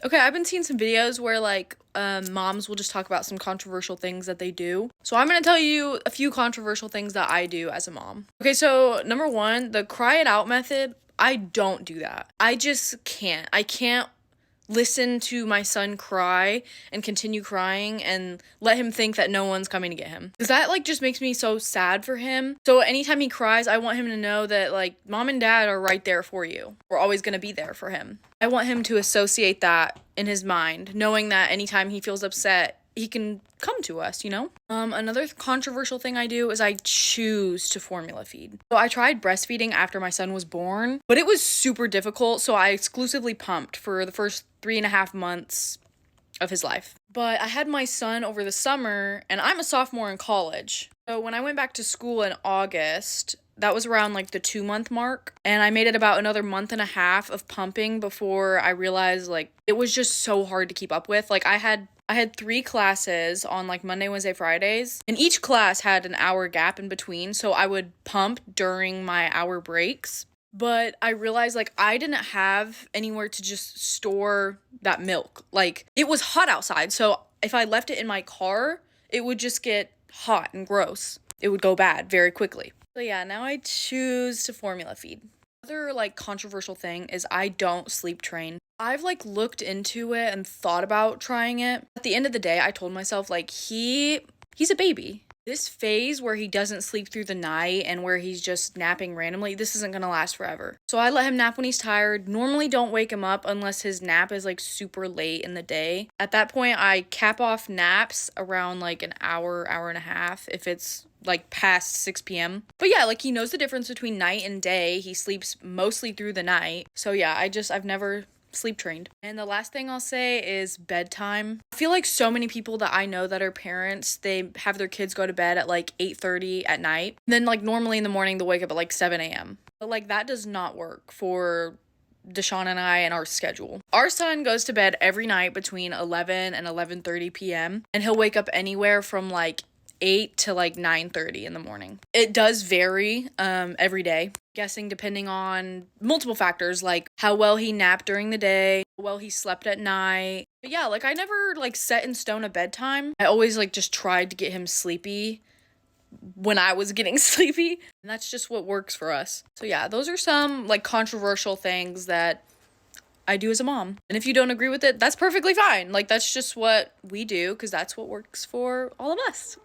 Okay, I've been seeing some videos where like moms will just talk about some controversial things that they do. So I'm gonna tell you a few controversial things that I do as a mom. Okay, so number one, the cry it out method. I don't do that. I just can't. I can't listen to my son cry and continue crying and let him think that no one's coming to get him. Because that like just makes me so sad for him. So anytime he cries, I want him to know that like mom and dad are right there for you. We're always going to be there for him. I want him to associate that in his mind, knowing that anytime he feels upset, he can come to us, you know? Another controversial thing I do is I choose to formula feed. So I tried breastfeeding after my son was born, but it was super difficult. So I exclusively pumped for the first 3.5 months of his life. But I had my son over the summer, and I'm a sophomore in college. So when I went back to school in August, that was around like the 2 month mark. And I made it about another month and a half of pumping before I realized like it was just so hard to keep up with. Like I had 3 classes on like Monday, Wednesday, Fridays, and each class had an hour gap in between. So I would pump during my hour breaks. But I realized like I didn't have anywhere to just store that milk. Like it was hot outside. So if I left it in my car, it would just get hot and gross. It would go bad very quickly. So yeah, now I choose to formula feed. Another like controversial thing is I don't sleep train. I've like looked into it and thought about trying it. At the end of the day, I told myself like he's a baby. This phase where he doesn't sleep through the night and where he's just napping randomly, this isn't gonna last forever. So I let him nap when he's tired. Normally don't wake him up unless his nap is like super late in the day. At that point, I cap off naps around like an hour, hour and a half if it's like past 6 p.m. But yeah, like he knows the difference between night and day. He sleeps mostly through the night. So yeah, I've never sleep trained. And the last thing I'll say is bedtime. I feel like so many people that I know that are parents, they have their kids go to bed at like 8:30 at night. Then like normally in the morning they'll wake up at like 7 a.m. But like that does not work for Deshaun and I and our schedule. Our son goes to bed every night between 11 and 11:30 p.m. and he'll wake up anywhere from like 8 to like 9:30 in the morning. It does vary every day, guessing depending on multiple factors like how well he napped during the day, how well he slept at night. But yeah, like I never like set in stone a bedtime. I always like just tried to get him sleepy when I was getting sleepy, and that's just what works for us. So yeah, those are some like controversial things that I do as a mom. And if you don't agree with it, that's perfectly fine. Like that's just what we do because that's what works for all of us.